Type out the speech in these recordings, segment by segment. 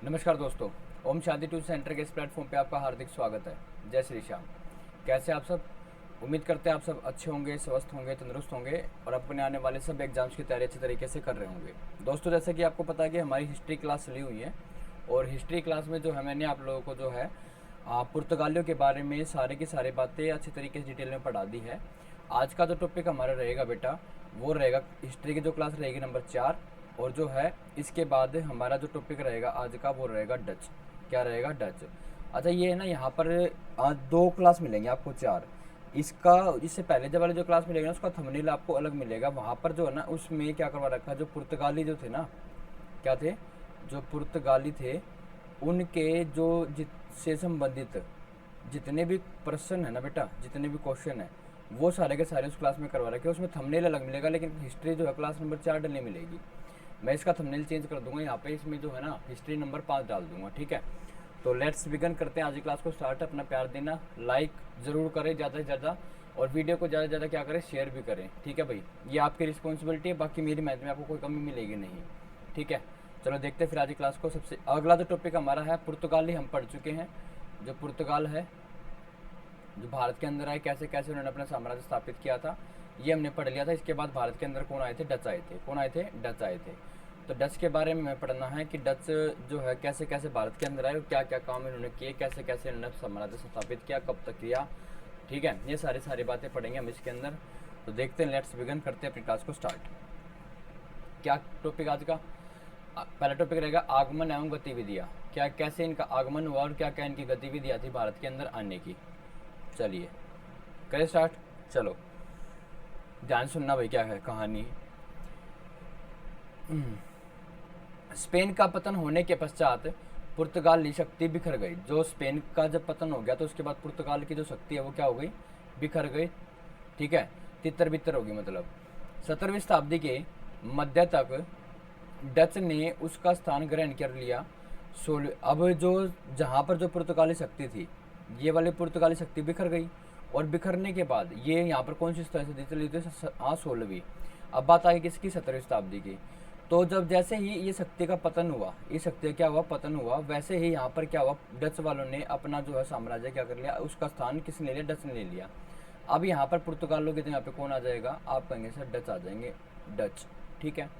नमस्कार दोस्तों, Om Shanti tuition centre के इस प्लेटफॉर्म पे आपका हार्दिक स्वागत है। जय श्री श्याम। कैसे आप सब? उम्मीद करते हैं आप सब अच्छे होंगे, स्वस्थ होंगे, तंदुरुस्त होंगे और अपने आने वाले सब एग्जाम्स की तैयारी अच्छे तरीके से कर रहे होंगे। दोस्तों, जैसे कि आपको पता है कि हमारी हिस्ट्री क्लास चली हुई है और हिस्ट्री क्लास में जो है मैंने आप लोगों को जो है पुर्तगालियों के बारे में सारी की सारी बातें अच्छी तरीके से डिटेल में पढ़ा दी है। आज का जो टॉपिक हमारा रहेगा बेटा, वो रहेगा हिस्ट्री की जो क्लास रहेगी नंबर 4। और जो है इसके बाद हमारा जो टॉपिक रहेगा आज का वो रहेगा डच। क्या रहेगा? डच। अच्छा, ये है ना, यहाँ पर आज 2 क्लास मिलेंगे आपको, 4। इसका इससे पहले जब वाली जो क्लास मिलेगी ना उसका थंबनेल आपको अलग मिलेगा। वहाँ पर जो है ना उसमें क्या करवा रखा है, जो पुर्तगाली जो थे ना, क्या थे, जो पुर्तगाली थे उनके जो जिससे संबंधित जितने भी प्रश्न है ना बेटा, जितने भी क्वेश्चन है वो सारे के सारे उस क्लास में करवा रखे हैं। उसमें थंबनेल अलग मिलेगा, लेकिन हिस्ट्री जो है क्लास नंबर 4 डलने मिलेगी। मैं इसका थंबनेल चेंज कर दूंगा, यहाँ पे इसमें जो है ना हिस्ट्री नंबर 5 डाल दूंगा। ठीक है, तो लेट्स बिगन करते हैं आज की क्लास को स्टार्ट। अपना प्यार देना, लाइक ज़रूर करें ज़्यादा से ज़्यादा, और वीडियो को ज़्यादा से ज़्यादा क्या करें, शेयर भी करें। ठीक है भाई, ये आपकी रिस्पॉन्सिबिलिटी है, बाकी मेरी मेहनत में आपको कोई कमी मिलेगी नहीं। ठीक है, चलो देखते हैं फिर आज की क्लास को। सबसे अगला जो टॉपिक हमारा है पुर्तगाली, हम पढ़ चुके हैं। जो पुर्तगाल है जो भारत के अंदर आए, कैसे कैसे उन्होंने अपना साम्राज्य स्थापित किया था, ये हमने पढ़ लिया था। इसके बाद भारत के अंदर कौन आए थे? डच आए थे। कौन आए थे? डच आए थे। तो डच के बारे में हमें पढ़ना है कि डच जो है कैसे कैसे भारत के अंदर आए और क्या क्या काम इन्होंने किए, कैसे कैसे इन्होंने साम्राज्य स्थापित किया, कब तक किया। ठीक है, ये सारी बातें पढ़ेंगे हम इसके अंदर। तो देखते हैं, लेट्स बिगन करते हैं अपनी क्लास को स्टार्ट। क्या टॉपिक आज का? पहला टॉपिक रहेगा आगमन एवं गतिविधियाँ। क्या कैसे इनका आगमन हुआ और क्या क्या इनकी गतिविधियाँ थी भारत के अंदर आने की। चलिए करें स्टार्ट। चलो ध्यान सुनना भाई, क्या है कहानी। स्पेन का पतन होने के पश्चात पुर्तगाली शक्ति बिखर गई। जो स्पेन का जब पतन हो गया तो उसके बाद पुर्तगाल की जो शक्ति है वो क्या हो गई? बिखर गई। ठीक है, तितर बितर होगी मतलब। 17वीं शताब्दी के मध्य तक डच ने उसका स्थान ग्रहण कर लिया। अब जो जहाँ पर जो पुर्तगाली शक्ति थी, ये वाली पुर्तगाली शक्ति बिखर गई, और बिखरने के बाद ये यहाँ पर कौन सी सदी चली थी? 16वीं। अब बात आई किसकी? 17वीं शताब्दी की। तो जब जैसे ही ये शक्ति का पतन हुआ, इस शक्ति का क्या हुआ? पतन हुआ, वैसे ही यहाँ पर क्या हुआ? डच वालों ने अपना जो है साम्राज्य क्या कर लिया? उसका स्थान किसने ले लिया? डच ने ले लिया। अब यहाँ पर पुर्तगालों के यहाँ पे कौन आ जाएगा? आप कहेंगे सर डच आ जाएंगे, डच। ठीक है,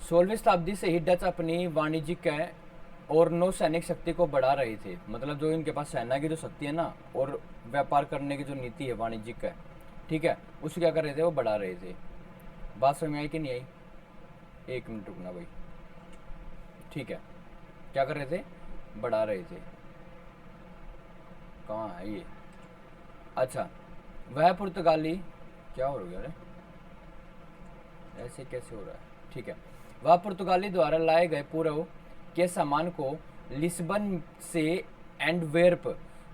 16वीं शताब्दी से ही डच अपनी वाणिज्यिक और नौसैनिक शक्ति को बढ़ा रहे थे। मतलब जो इनके पास सेना की जो शक्ति है ना और व्यापार करने की जो नीति है वाणिज्यिक है, ठीक है, उसे क्या कर रहे थे? वो बढ़ा रहे थे। बात समझ में आई कि नहीं आई? एक मिनट रुकना भाई। ठीक है, क्या कर रहे थे? बढ़ा रहे थे। कहाँ है ये? अच्छा, वह पुर्तगाली क्या हो गया? अरे ऐसे कैसे हो रहा है? ठीक है, वह पुर्तगाली द्वारा लाए गए पूर्व के सामान को लिस्बन से एंटवर्प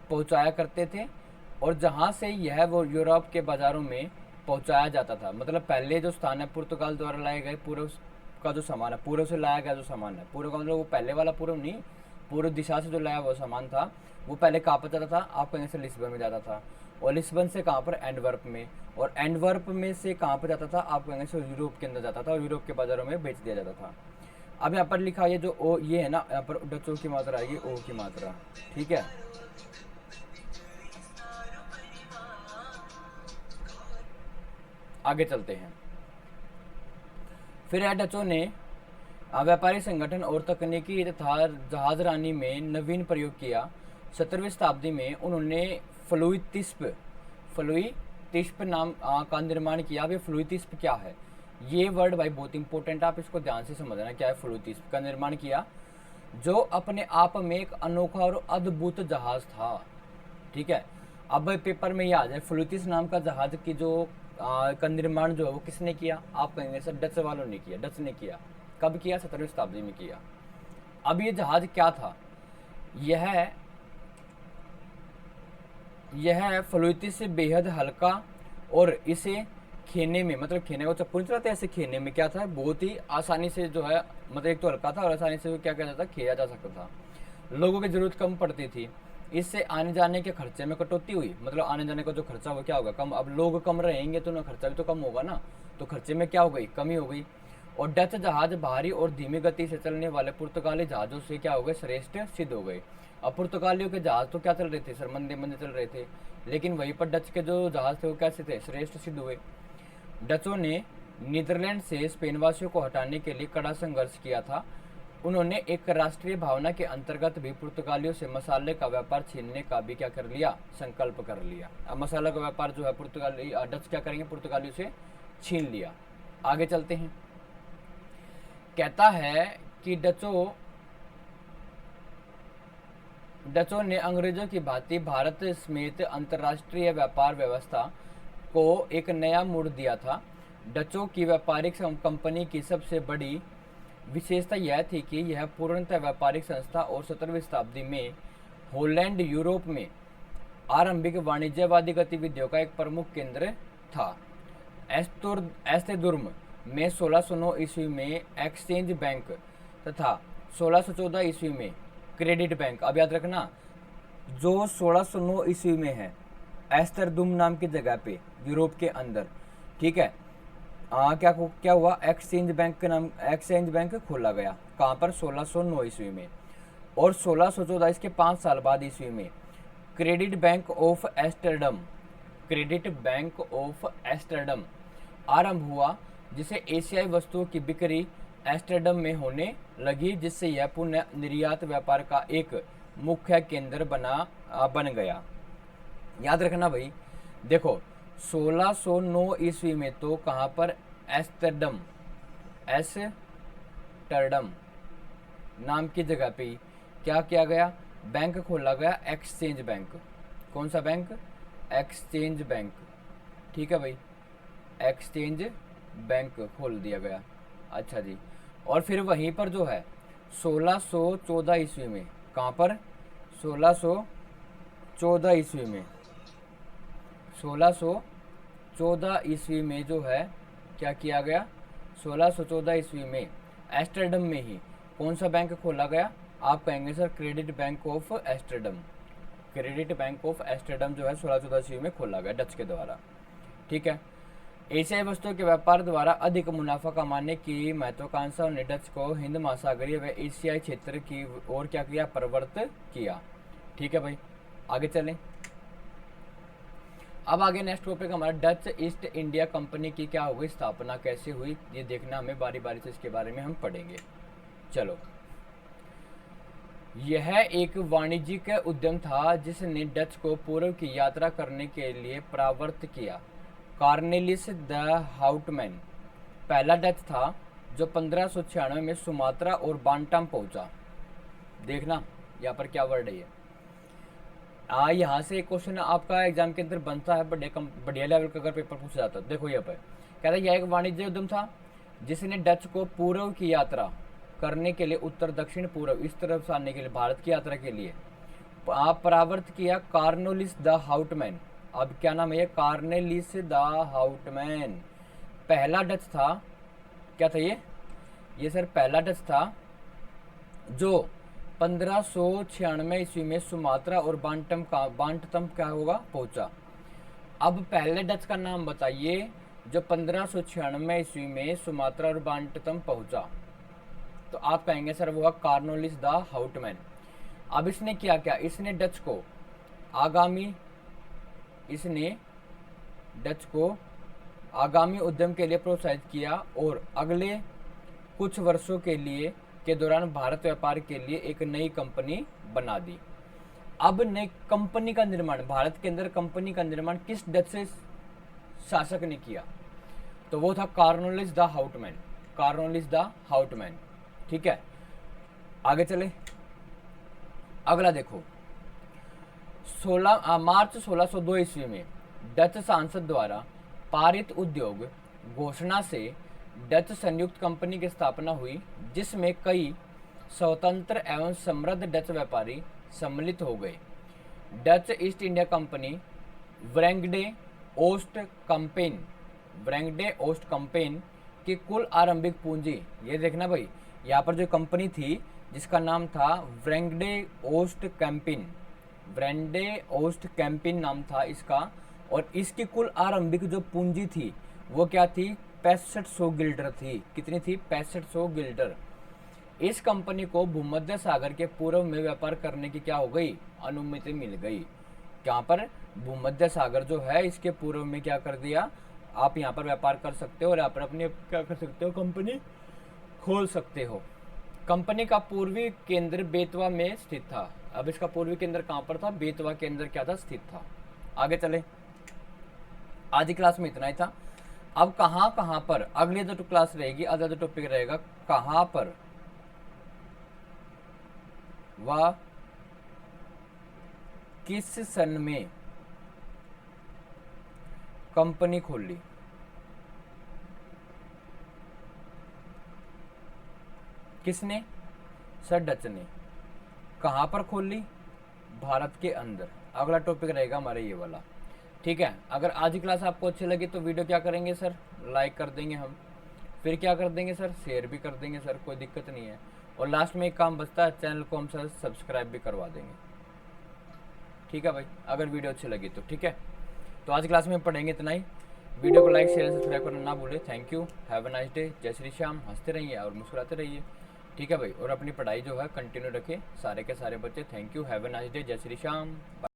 पहुंचाया करते थे, और जहां से यह वो यूरोप के बाजारों में पहुंचाया जाता था। मतलब पहले जो स्थान है पुर्तगाल द्वारा लाए गए पूर्व का जो सामान है, पूर्व से लाया गया जो सामान है, पूर्व का मतलब वो पहले वाला पूर्व नहीं, पूर्व दिशा से जो लाया वो सामान था, वो पहले कहाँ पर जाता था? आप कहीं से लिस्बन में जाता था, और लिस्बन से कहाँ पर? एंटवर्प में, और एंटवर्प में से कहाँ पर जाता था? आप कहेंगे से यूरोप के अंदर जाता था, और यूरोप के बाजारों में बेच दिया जाता था। अब यहाँ पर लिखा है जो ओ, ये है ना, यहाँ पर डचों की मात्रा आएगी, ओ की मात्रा। ठीक है, आगे चलते हैं। फिर डचों ने व्यापारिक संगठन और तकनीकी तथा जहाजरानी में नवीन प्रयोग किया। 17वीं शताब्दी में उन्होंने फ्लुई तिस्प नाम का निर्माण किया। अब ये फ्लुई तिस्प क्या है? ये वर्ड भाई बहुत इंपॉर्टेंट, आप इसको ध्यान से समझना क्या है। फ्लुई तिस्प का निर्माण किया, जो अपने आप में एक अनोखा और अद्भुत जहाज था। ठीक है, अब पेपर में ये आ जाए, फ्लुई नाम का जहाज की जो का निर्माण जो है वो किसने किया? आप कहेंगे सर डच वालों ने किया। डच ने किया। कब किया? 17वीं शताब्दी में किया। अब ये जहाज क्या था? यह फ्लुइटिस से बेहद हल्का, और इसे खेने में, मतलब खेने को चप्पू नहीं चलाते ऐसे, खेने में क्या था? बहुत ही आसानी से जो है, मतलब एक तो हल्का था और आसानी से क्या किया जाता? खेया जा सकता था। लोगों की ज़रूरत कम पड़ती थी। इससे आने जाने के खर्चे में कटौती हुई। मतलब आने जाने का जो खर्चा वो क्या होगा? कम। अब लोग कम रहेंगे तो ना खर्चा भी तो कम होगा ना, तो खर्चे में क्या हो गई? कमी हो गई। और डच जहाज भारी और धीमी गति से चलने वाले पुर्तगाली जहाज़ों से क्या हो गए, श्रेष्ठ सिद्ध हो गए। अब पुर्तगालियों के जहाज़ तो क्या चल रहे थे सर, मंदे मंदे चल रहे थे, लेकिन वहीं पर डच के जो जहाज़ थे वो कैसे थे, श्रेष्ठ सिद्ध हुए। डचों ने नीदरलैंड से स्पेनवासियों को हटाने के लिए कड़ा संघर्ष किया था। उन्होंने एक राष्ट्रीय भावना के अंतर्गत भी पुर्तगालियों से मसाले का व्यापार छीनने का भी क्या कर लिया, संकल्प कर लिया। अब मसाला का व्यापार जो है पुर्तगाली डच क्या करेंगे, पुर्तगालियों से छीन लिया। आगे चलते हैं। कहता है कि डचों ने अंग्रेजों की भांति भारत समेत अंतर्राष्ट्रीय व्यापार व्यवस्था को एक नया मोड़ दिया था। डचों की व्यापारिक कंपनी की सबसे बड़ी विशेषता यह थी कि यह पूर्णतः व्यापारिक संस्था और 17वीं शताब्दी में हॉलैंड यूरोप में आरंभिक वाणिज्यवादी गतिविधियों का एक प्रमुख केंद्र था। एस्तेदुर्म में 1609 ईस्वी में एक्सचेंज बैंक तथा 1614 ईस्वी में क्रेडिट बैंक। अब याद रखना, जो 1609 ईस्वी में है एस्तेदुर्म नाम की जगह पे यूरोप के अंदर, ठीक है, क्या हुआ, एक्सचेंज बैंक खोला गया। कहाँ पर, 1609 ईस्वी में। और 1614 इसके 5 साल बाद ईस्वी में क्रेडिट बैंक ऑफ एस्टरडम आरंभ हुआ, जिसे एशियाई वस्तुओं की बिक्री एस्टरडम में होने लगी, जिससे यह पुनः निर्यात व्यापार का एक मुख्य केंद्र बन गया। याद रखना भाई, देखो 1609 ईस्वी में तो कहाँ पर, एस्टरडम नाम की जगह पे क्या किया गया, बैंक खोला गया, एक्सचेंज बैंक। कौन सा बैंक, एक्सचेंज बैंक, ठीक है भाई, एक्सचेंज बैंक खोल दिया गया। अच्छा जी, और फिर वहीं पर जो है 1614 ईस्वी में, कहाँ पर, 1614 ईस्वी में, 1614 ईस्वी में जो है क्या किया गया, 1614 ईस्वी में एस्टरडम में ही कौन सा बैंक खोला गया, आप कहेंगे sir credit bank of Amsterdam. Credit bank of Amsterdam जो है 1614 ईस्वी में खोला गया डच के द्वारा, ठीक है। एशियाई वस्तुओं के व्यापार द्वारा अधिक मुनाफा कमाने की महत्वाकांक्षा ने डच को हिंद महासागरीय व एशियाई क्षेत्र की ओर क्या किया, प्रवृत्त किया, ठीक है भाई। आगे चलें। अब आगे नेक्स्ट टॉपिक हमारा डच ईस्ट इंडिया कंपनी की क्या हुई, स्थापना कैसे हुई, ये देखना हमें बारी बारी से, इसके बारे में हम पढ़ेंगे। चलो, यह एक वाणिज्यिक उद्यम था जिसने डच को पूर्व की यात्रा करने के लिए प्रवृत्त किया। कार्नेलिस द हाउटमैन पहला डच था जो 1596 में सुमात्रा और बांटाम पहुंचा। देखना यहाँ पर क्या वर्ड है ये। यहाँ से एक क्वेश्चन आपका एग्जाम के अंदर बनता है, बढ़िया लेवल का अगर पेपर पूछा जाता है। देखो यहाँ पर कहता है यह एक वाणिज्य उद्यम था जिसने डच को पूर्व की यात्रा करने के लिए, उत्तर दक्षिण पूर्व इस तरफ से आने के लिए, भारत की यात्रा के लिए परावर्त किया। कार्नेलिस द हाउटमैन, अब क्या नाम है ये, कार्नेलिस द हाउटमैन पहला डच था। क्या था ये सर पहला डच था जो 1596 ईस्वी में सुमात्रा और बांटम क्या होगा, पहुंचा। अब पहले डच का नाम बताइए जो 1596 ईस्वी में सुमात्रा और बांटम पहुंचा, तो आप कहेंगे सर वो है कार्नेलिस द हाउटमैन। अब इसने क्या किया, इसने डच को आगामी उद्यम के लिए प्रोत्साहित किया और अगले कुछ वर्षों के दौरान भारत व्यापार के लिए एक नई कंपनी बना दी। अब नई कंपनी का निर्माण, भारत के अंदर कंपनी का निर्माण किस डच शासक ने किया, तो वो था कार्नेलिस द हाउटमैन, ठीक है। आगे चले, अगला देखो। मार्च 1602 ईस्वी में डच सांसद द्वारा पारित उद्योग घोषणा से डच संयुक्त कंपनी की स्थापना हुई, जिसमें कई स्वतंत्र एवं समृद्ध डच व्यापारी सम्मिलित हो गए। डच ईस्ट इंडिया कंपनी वेरेंगडे ओस्ट कंपेन की कुल आरंभिक पूंजी, ये देखना भाई, यहाँ पर जो कंपनी थी जिसका नाम था वेरेंगडे ओस्ट कैंपिन नाम था इसका, और इसकी कुल आरंभिक जो पूंजी थी वो क्या थी, 6500 गिल्डर थी। कितनी थी? 6500 गिल्डर। इस कंपनी को भूमध्य सागर के पूर्व में व्यापार करने की क्या हो गई? अनुमति मिल गई। यहाँ पर भूमध्य सागर जो है इसके पूर्व में क्या कर दिया? आप यहाँ पर व्यापार कर सकते हो और यहाँ पर अपनी क्या कर सकते हो? कंपनी खोल सकते हो। कंपनी का पूर्वी केंद्र बेतवा में स्थित था। अब इसका पूर्वी केंद्र कहाँ पर था? बेतवा के अंदर क्या था? स्थित था। आगे चले, आज की क्लास में इतना ही था। अब कहाँ पर अगली जो क्लास रहेगी, अगला जो टॉपिक रहेगा, कहाँ पर वह किस सन में कंपनी खोली? किसने? सर डच ने। कहाँ पर खोली? भारत के अंदर। अगला टॉपिक रहेगा हमारा ये वाला। ठीक है, अगर आज की क्लास आपको अच्छी लगी तो वीडियो क्या करेंगे सर? लाइक कर देंगे हम। फिर क्या कर देंगे सर? शेयर भी कर देंगे सर, कोई दिक्कत नहीं है। और लास्ट में एक काम बचता है, चैनल को हम सर सब्सक्राइब भी करवा देंगे। ठीक है भाई, अगर वीडियो अच्छी लगी तो। ठीक है, तो आज क्लास में पढ़ेंगे इतना ही। वीडियो को लाइक शेयर सब्सक्राइब करना ना भूले। Thank you, have a nice day. जय श्री श्याम। हंसते रहिए और मुस्कुराते रहिए। ठीक है भाई, और अपनी पढ़ाई जो है कंटिन्यू रखें सारे के सारे बच्चे। Thank you, have a nice day. जय श्री श्याम।